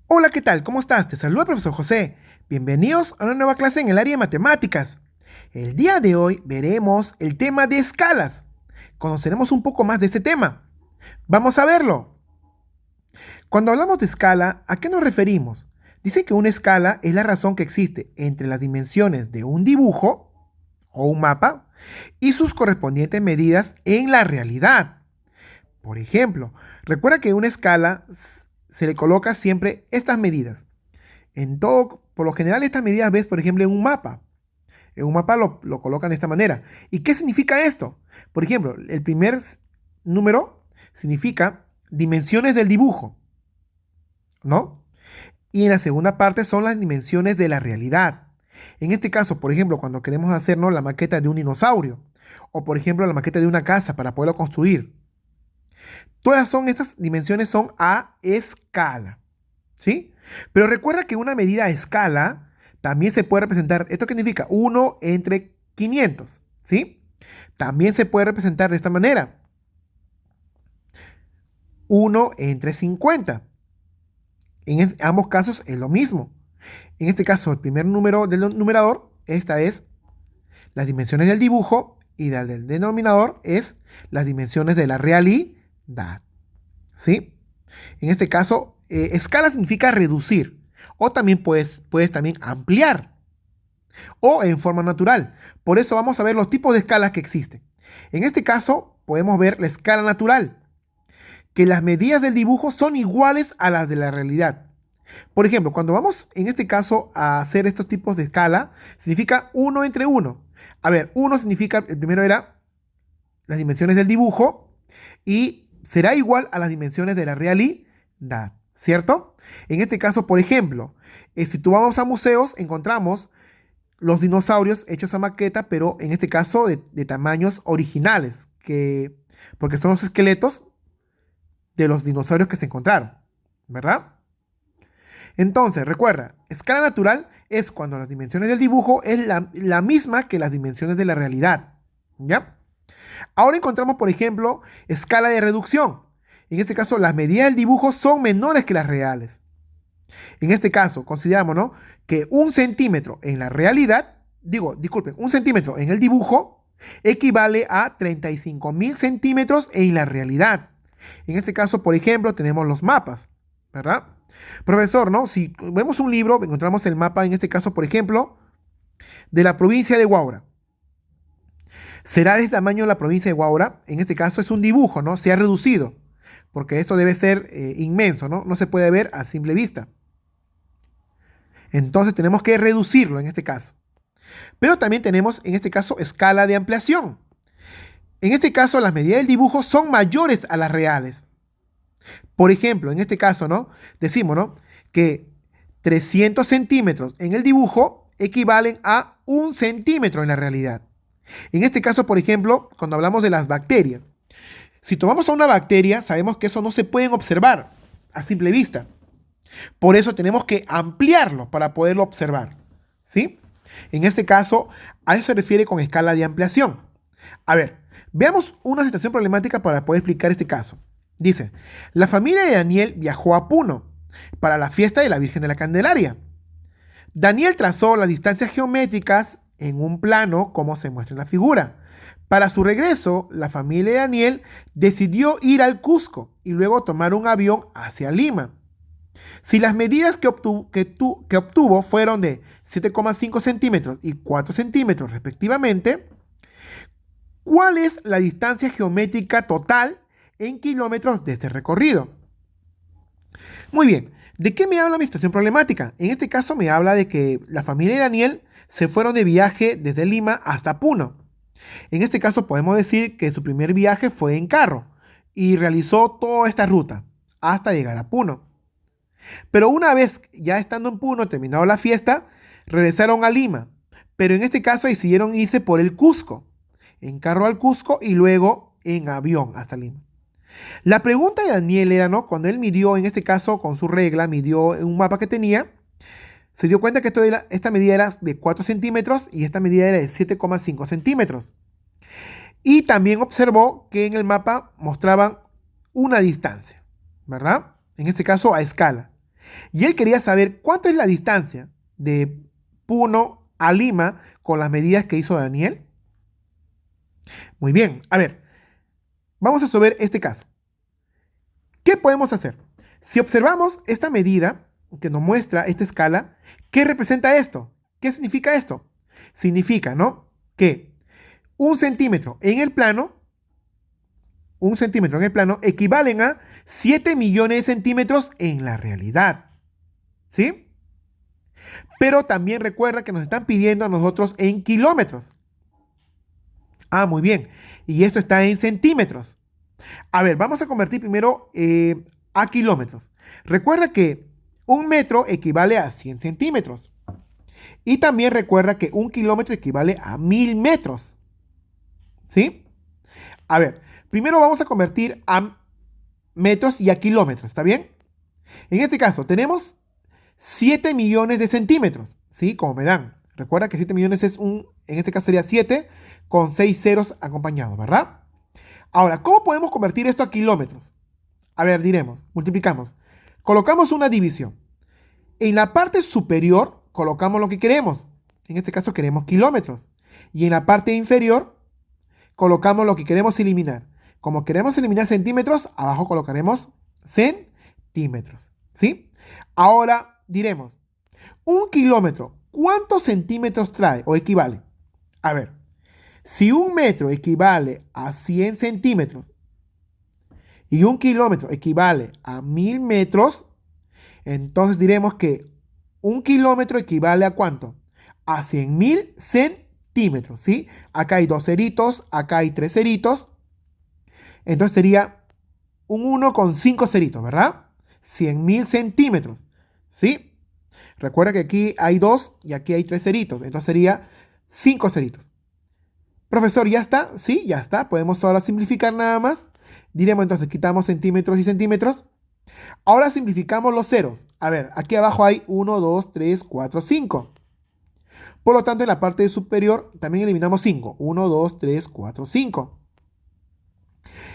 Hola, ¿qué tal? ¿Cómo estás? Te saluda el profesor José. Bienvenidos a una nueva clase en el área de matemáticas. El día de hoy veremos el tema de escalas. Conoceremos un poco más de este tema. Vamos a verlo. Cuando hablamos de escala, ¿a qué nos referimos? Dice que una escala es la razón que existe entre las dimensiones de un dibujo o un mapa y sus correspondientes medidas en la realidad. Por ejemplo, recuerda que una escala se le coloca siempre estas medidas. Por lo general, estas medidas ves, por ejemplo, en un mapa. En un mapa lo colocan de esta manera. ¿Y qué significa esto? Por ejemplo, el primer número significa dimensiones del dibujo, ¿no? Y en la segunda parte son las dimensiones de la realidad. En este caso, por ejemplo, cuando queremos hacernos la maqueta de un dinosaurio, o por ejemplo, la maqueta de una casa para poderlo construir. Todas estas dimensiones son a escala. ¿Sí? Pero recuerda que una medida a escala también se puede representar, ¿esto qué significa? 1/500, ¿sí? También se puede representar de esta manera, 1/50. Ambos casos es lo mismo. En este caso, el primer número del numerador, esta es las dimensiones del dibujo y la del denominador es las dimensiones de la realidad, ¿sí? En este caso, escala significa reducir o también puedes también ampliar o en forma natural. Por eso vamos a ver los tipos de escalas que existen. En este caso, podemos ver la escala natural, que las medidas del dibujo son iguales a las de la realidad. Por ejemplo, cuando vamos en este caso a hacer estos tipos de escala, significa 1/1. A ver, 1 significa, el primero era las dimensiones del dibujo y será igual a las dimensiones de la realidad, ¿cierto? En este caso, por ejemplo, si tú vamos a museos, encontramos los dinosaurios hechos a maqueta, pero en este caso de tamaños originales, porque son los esqueletos de los dinosaurios que se encontraron, ¿verdad? Entonces, recuerda, escala natural es cuando las dimensiones del dibujo es la misma que las dimensiones de la realidad, ¿ya? Ahora encontramos, por ejemplo, escala de reducción. En este caso, las medidas del dibujo son menores que las reales. En este caso, consideramos, ¿no?, que 1 centímetro en la realidad, disculpen, 1 centímetro en el dibujo equivale a 35.000 centímetros en la realidad. En este caso, por ejemplo, tenemos los mapas, ¿verdad? Profesor, ¿no? Si vemos un libro, encontramos el mapa, en este caso, por ejemplo, de la provincia de Huaura. ¿Será de este tamaño la provincia de Huaura? En este caso es un dibujo, ¿no? Se ha reducido, porque esto debe ser inmenso, ¿no? No se puede ver a simple vista. Entonces tenemos que reducirlo en este caso. Pero también tenemos en este caso escala de ampliación. En este caso las medidas del dibujo son mayores a las reales. Por ejemplo, en este caso, ¿no? Decimos, ¿no?, que 300 centímetros en el dibujo equivalen a 1 centímetro en la realidad. En este caso, por ejemplo, cuando hablamos de las bacterias, si tomamos a una bacteria, sabemos que eso no se puede observar a simple vista. Por eso tenemos que ampliarlo para poderlo observar, ¿sí? En este caso, a eso se refiere con escala de ampliación. A ver, veamos una situación problemática para poder explicar este caso. Dice, la familia de Daniel viajó a Puno para la fiesta de la Virgen de la Candelaria. Daniel trazó las distancias geométricas en un plano como se muestra en la figura. Para su regreso, la familia de Daniel decidió ir al Cusco y luego tomar un avión hacia Lima. Si las medidas que obtuvo fueron de 7,5 centímetros y 4 centímetros respectivamente, ¿cuál es la distancia geométrica total en kilómetros de este recorrido? Muy bien, ¿de qué me habla mi situación problemática? En este caso me habla de que la familia de Daniel se fueron de viaje desde Lima hasta Puno. En este caso podemos decir que su primer viaje fue en carro y realizó toda esta ruta hasta llegar a Puno. Pero una vez ya estando en Puno, terminado la fiesta, regresaron a Lima. Pero en este caso decidieron irse por el Cusco, en carro al Cusco y luego en avión hasta Lima. La pregunta de Daniel era, ¿no? Cuando él midió, en este caso con su regla, midió en un mapa que tenía, se dio cuenta que esta medida era de 4 centímetros y esta medida era de 7,5 centímetros. Y también observó que en el mapa mostraban una distancia, ¿verdad? En este caso a escala. Y él quería saber cuánto es la distancia de Puno a Lima con las medidas que hizo Daniel. Muy bien, a ver, vamos a resolver este caso. ¿Qué podemos hacer? Si observamos esta medida que nos muestra esta escala, ¿qué representa esto? ¿Qué significa esto? Significa, ¿no? Que un centímetro en el plano, un centímetro en el plano equivalen a 7 millones de centímetros en la realidad. ¿Sí? Pero también recuerda que nos están pidiendo a nosotros en kilómetros. Ah, muy bien. Y esto está en centímetros. A ver, vamos a convertir primero a kilómetros. Recuerda que un metro equivale a 100 centímetros. Y también recuerda que un kilómetro equivale a 1000 metros. ¿Sí? A ver, primero vamos a convertir a metros y a kilómetros. ¿Está bien? En este caso tenemos 7 millones de centímetros. ¿Sí? Como me dan. Recuerda que 7 millones es en este caso sería 7 con 6 ceros acompañados, ¿verdad? Ahora, ¿cómo podemos convertir esto a kilómetros? A ver, diremos, multiplicamos. Colocamos una división. En la parte superior colocamos lo que queremos. En este caso queremos kilómetros. Y en la parte inferior colocamos lo que queremos eliminar. Como queremos eliminar centímetros, abajo colocaremos centímetros. ¿Sí? Ahora diremos, un kilómetro, ¿cuántos centímetros trae o equivale? A ver, si un metro equivale a 100 centímetros y un kilómetro equivale a 1000 metros, entonces diremos que un kilómetro equivale a ¿cuánto? A 100.000 centímetros, ¿sí? Acá hay dos ceritos, acá hay tres ceritos. Entonces sería un 1 con 5 ceritos, ¿verdad? 100.000 centímetros, ¿sí? Recuerda que aquí hay dos y aquí hay tres ceritos. Entonces sería 5 ceritos. Profesor, ¿ya está? Sí, ya está. Podemos ahora simplificar nada más. Diremos entonces, quitamos centímetros y centímetros. Ahora simplificamos los ceros. A ver, aquí abajo hay 1, 2, 3, 4, 5. Por lo tanto, en la parte superior también eliminamos 5. 1, 2, 3, 4, 5.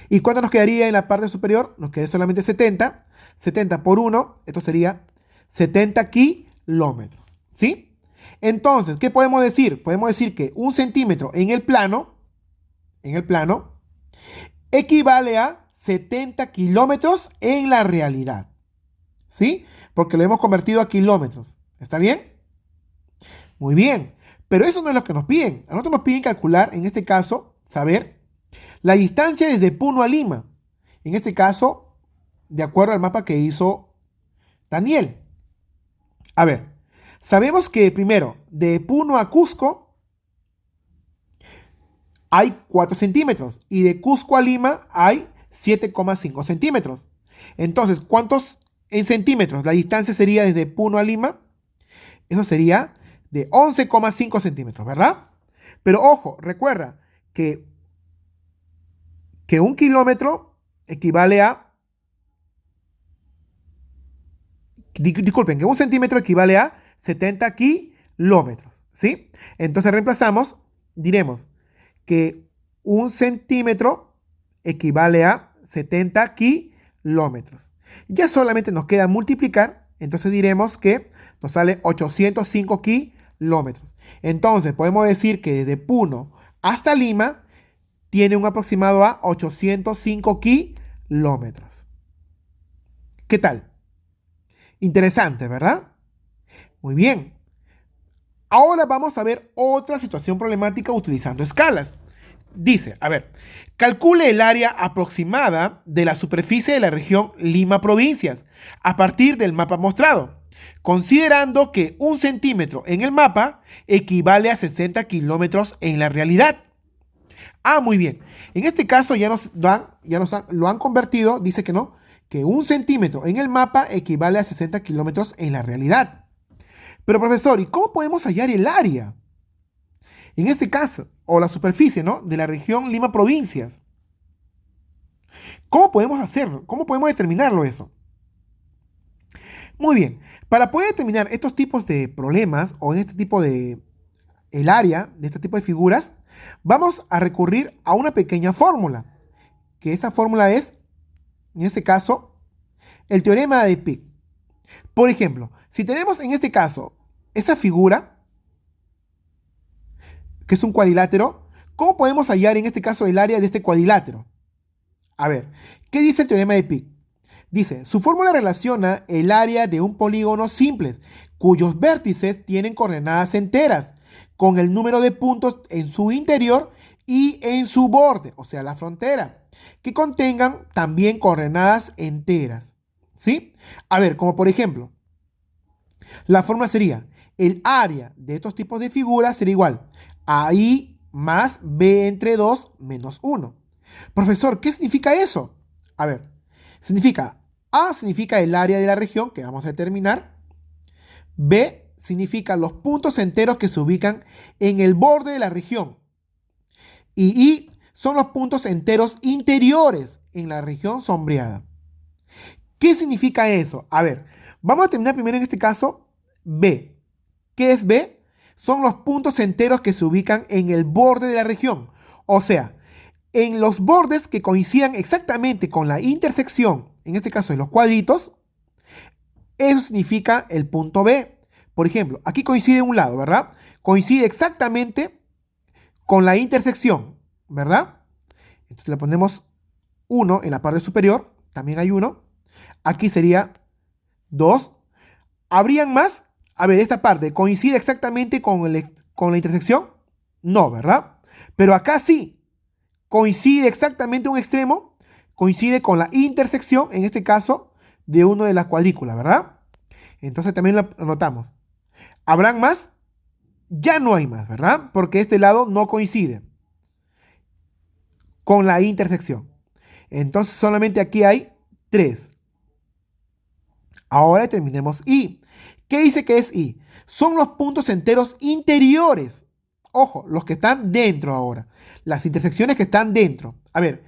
¿Y cuánto nos quedaría en la parte superior? Nos quedaría solamente 70. 70 por 1, esto sería 70 kilómetros. ¿Sí? Entonces, ¿qué podemos decir? Podemos decir que un centímetro en el plano, equivale a 70 kilómetros en la realidad. ¿Sí? Porque lo hemos convertido a kilómetros. ¿Está bien? Muy bien. Pero eso no es lo que nos piden. A nosotros nos piden calcular, en este caso, saber la distancia desde Puno a Lima. En este caso, de acuerdo al mapa que hizo Daniel. A ver, sabemos que primero, de Puno a Cusco hay 4 centímetros y de Cusco a Lima hay 7,5 centímetros. Entonces, ¿cuántos en centímetros? La distancia sería desde Puno a Lima. Eso sería de 11,5 centímetros, ¿verdad? Pero ojo, recuerda que, que un kilómetro equivale a... Disculpen, que un centímetro equivale a 70 kilómetros, ¿sí? Entonces reemplazamos, diremos que un centímetro equivale a 70 kilómetros. Ya solamente nos queda multiplicar, entonces diremos que nos sale 805 kilómetros. Entonces podemos decir que desde Puno hasta Lima tiene un aproximado a 805 kilómetros. ¿Qué tal? Interesante, ¿verdad? Muy bien. Ahora vamos a ver otra situación problemática utilizando escalas. Dice, a ver, calcule el área aproximada de la superficie de la región Lima Provincias a partir del mapa mostrado, considerando que un centímetro en el mapa equivale a 60 kilómetros en la realidad. Ah, muy bien. En este caso lo han convertido, dice que no, que un centímetro en el mapa equivale a 60 kilómetros en la realidad. Pero profesor, ¿y cómo podemos hallar el área? En este caso, o la superficie, ¿no? De la región Lima Provincias. ¿Cómo podemos hacerlo? ¿Cómo podemos determinarlo eso? Muy bien. Para poder determinar estos tipos de problemas o en este tipo de, el área de este tipo de figuras, vamos a recurrir a una pequeña fórmula, que esta fórmula es, en este caso, el teorema de Pick. Por ejemplo, si tenemos en este caso esa figura, que es un cuadrilátero, ¿cómo podemos hallar en este caso el área de este cuadrilátero? A ver, ¿qué dice el teorema de Pick? Dice, su fórmula relaciona el área de un polígono simple, cuyos vértices tienen coordenadas enteras, con el número de puntos en su interior y en su borde, o sea, la frontera, que contengan también coordenadas enteras. ¿Sí? A ver, como por ejemplo, la fórmula sería, el área de estos tipos de figuras sería igual a I más B entre 2 menos 1. Profesor, ¿qué significa eso? A ver, significa, A significa el área de la región que vamos a determinar, B significa los puntos enteros que se ubican en el borde de la región y I son los puntos enteros interiores en la región sombreada. ¿Qué significa eso? A ver, vamos a terminar primero en este caso B. ¿Qué es B? Son los puntos enteros que se ubican en el borde de la región. O sea, en los bordes que coincidan exactamente con la intersección, en este caso en los cuadritos, eso significa el punto B. Por ejemplo, aquí coincide un lado, ¿verdad? Coincide exactamente con la intersección, ¿verdad? Entonces le ponemos 1 en la parte superior, también hay 1. Aquí sería 2. ¿Habrían más? A ver, esta parte, ¿coincide exactamente con la intersección? No, ¿verdad? Pero acá sí, coincide exactamente un extremo, coincide con la intersección, en este caso, de uno de las cuadrículas, ¿verdad? Entonces también lo anotamos. ¿Habrán más? Ya no hay más, ¿verdad? Porque este lado no coincide con la intersección. Entonces solamente aquí hay 3. Ahora terminemos I. ¿Qué dice que es I? Son los puntos enteros interiores. Ojo, los que están dentro ahora. Las intersecciones que están dentro. A ver,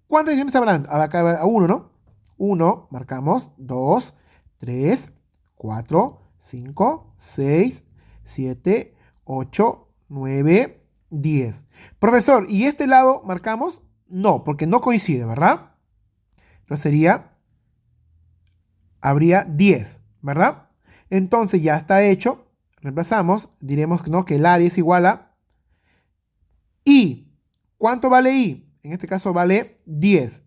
¿cuántas secciones habrán? Acá a 1, ¿no? 1, marcamos. 2, 3, 4, 5, 6, 7, 8, 9, 10. Profesor, ¿y este lado marcamos? No, porque no coincide, ¿verdad? Entonces habría 10, ¿verdad? Entonces ya está hecho. Reemplazamos. Diremos que no, que el área es igual a I. ¿Cuánto vale I? En este caso vale 10,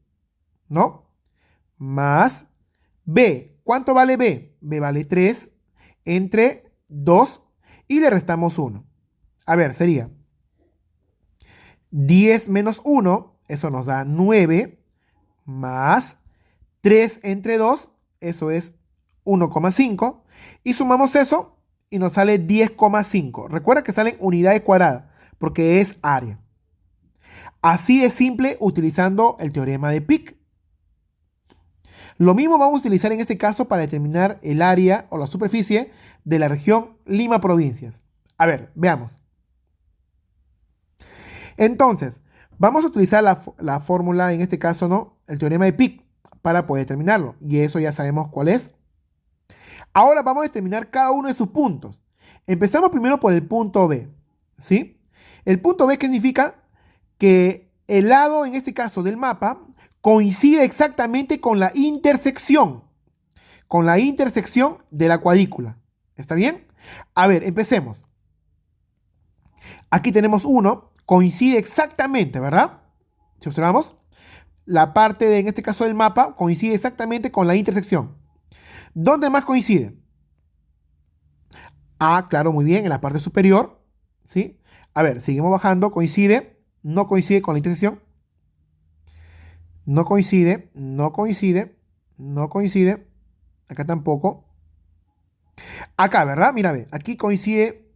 ¿no? Más B. ¿Cuánto vale B? B vale 3 entre 2 y le restamos 1. A ver, sería 10 menos 1, eso nos da 9, más 3 entre 2, eso es 1,5. Y sumamos eso y nos sale 10,5. Recuerda que salen unidades cuadradas porque es área. Así de simple utilizando el teorema de Pick. Lo mismo vamos a utilizar en este caso para determinar el área o la superficie de la región Lima Provincias. A ver, veamos. Entonces, vamos a utilizar la fórmula, en este caso, ¿no? El teorema de Pick para poder determinarlo. Y eso ya sabemos cuál es. Ahora vamos a determinar cada uno de sus puntos. Empezamos primero por el punto B, ¿sí? El punto B, ¿qué significa? Que el lado, en este caso del mapa, coincide exactamente con la intersección de la cuadrícula. ¿Está bien? A ver, empecemos. Aquí tenemos uno, coincide exactamente, ¿verdad? Si observamos, la parte de, en este caso del mapa, coincide exactamente con la intersección. ¿Dónde más coincide? Ah, claro, muy bien, en la parte superior, ¿sí? A ver, seguimos bajando, coincide, no coincide con la intersección, no coincide, no coincide, no coincide, acá tampoco. Acá, ¿verdad? Mira, ve, aquí coincide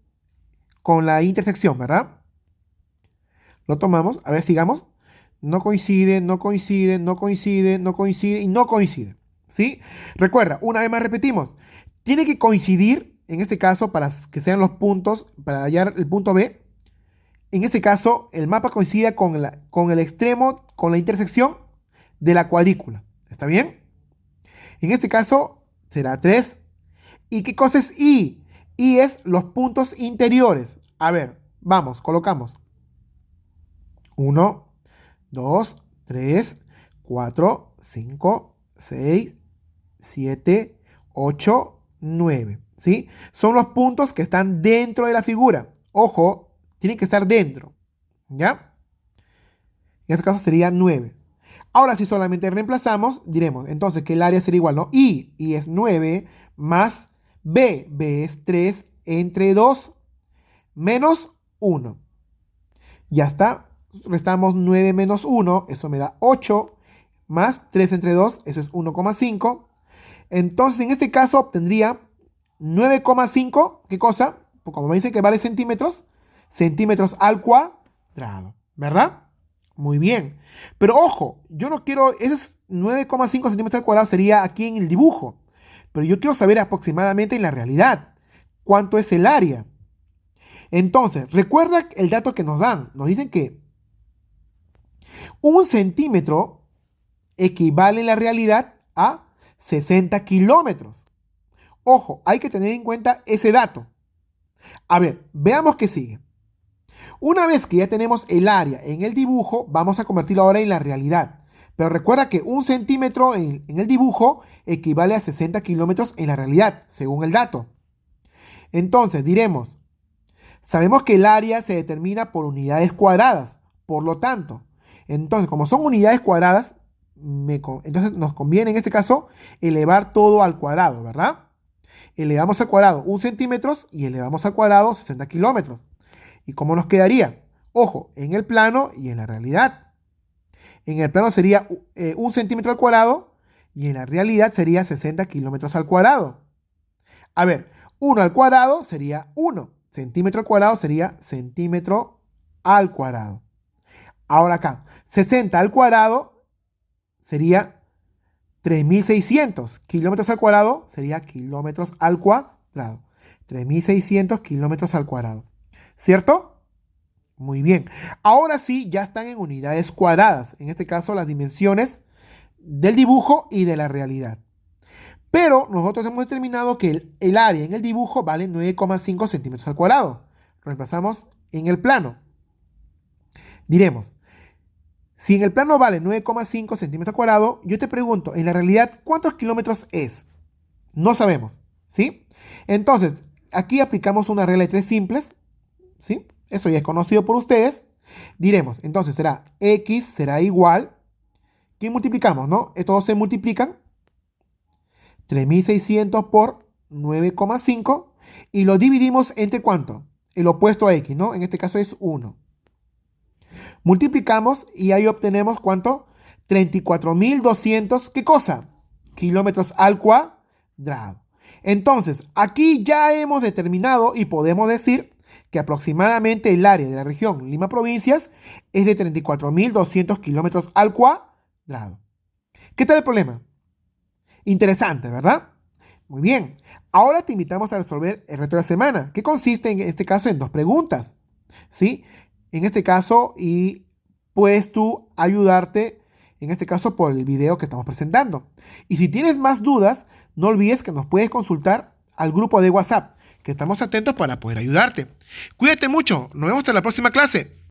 con la intersección, ¿verdad? Lo tomamos, a ver, sigamos. No coincide, no coincide, no coincide, no coincide y no coincide, ¿sí? Recuerda, una vez más repetimos, tiene que coincidir, en este caso, para que sean los puntos, para hallar el punto B. En este caso, el mapa coincide con el extremo, con la intersección de la cuadrícula. ¿Está bien? En este caso, será 3. ¿Y qué cosa es I? I es los puntos interiores. A ver, vamos, colocamos. 1, 2, 3, 4, 5, 6, 7, 8, 9. ¿Sí? Son los puntos que están dentro de la figura. Ojo, tienen que estar dentro. ¿Ya? En este caso sería 9. Ahora, si solamente reemplazamos, diremos entonces que el área sería igual, ¿no? I es 9 más B es 3 entre 2 menos 1. Ya está. Restamos 9 menos 1, eso me da 8, más 3 entre 2, eso es 1,5. Entonces, en este caso obtendría 9,5, ¿qué cosa? Pues como me dice que vale centímetros, centímetros al cuadrado, ¿verdad? Muy bien. Pero ojo, yo no quiero, esos 9,5 centímetros al cuadrado sería aquí en el dibujo, pero yo quiero saber aproximadamente en la realidad cuánto es el área. Entonces, recuerda el dato que nos dan. Nos dicen que un centímetro equivale en la realidad a 60 kilómetros. Ojo, hay que tener en cuenta ese dato. A ver, veamos qué sigue. Una vez que ya tenemos el área en el dibujo, vamos a convertirlo ahora en la realidad. Pero recuerda que un centímetro en el dibujo equivale a 60 kilómetros en la realidad, según el dato. Entonces, diremos, sabemos que el área se determina por unidades cuadradas. Por lo tanto, entonces, como son unidades cuadradas, entonces nos conviene en este caso elevar todo al cuadrado, ¿verdad? Elevamos al cuadrado 1 centímetros y elevamos al cuadrado 60 kilómetros. ¿Y cómo nos quedaría? Ojo, en el plano y en la realidad. En el plano sería 1 centímetro al cuadrado y en la realidad sería 60 kilómetros al cuadrado. A ver, 1 al cuadrado sería 1. Centímetro al cuadrado sería centímetro al cuadrado. Ahora acá, 60 al cuadrado sería 3.600. Kilómetros al cuadrado sería kilómetros al cuadrado. 3.600 kilómetros al cuadrado. ¿Cierto? Muy bien. Ahora sí, ya están en unidades cuadradas. En este caso, las dimensiones del dibujo y de la realidad. Pero nosotros hemos determinado que el área en el dibujo vale 9,5 centímetros al cuadrado. Reemplazamos en el plano. Diremos, si en el plano vale 9,5 centímetros al cuadrado, yo te pregunto, en la realidad, ¿cuántos kilómetros es? No sabemos, ¿sí? Entonces, aquí aplicamos una regla de tres simples, ¿sí? Eso ya es conocido por ustedes. Diremos, entonces será x será igual, ¿qué multiplicamos, no? Estos dos se multiplican, 3.600 por 9,5 y lo dividimos entre ¿cuánto? El opuesto a x, ¿no? En este caso es 1. Multiplicamos y ahí obtenemos ¿cuánto? 34.200, ¿qué cosa? Kilómetros al cuadrado. Entonces, aquí ya hemos determinado y podemos decir que aproximadamente el área de la región Lima Provincias es de 34.200 kilómetros al cuadrado. ¿Qué tal el problema? Interesante, ¿verdad? Muy bien. Ahora te invitamos a resolver el reto de la semana, que consiste en este caso en dos preguntas, ¿sí? En este caso, y puedes tú ayudarte, en este caso, por el video que estamos presentando. Y si tienes más dudas, no olvides que nos puedes consultar al grupo de WhatsApp, que estamos atentos para poder ayudarte. Cuídate mucho. Nos vemos hasta la próxima clase.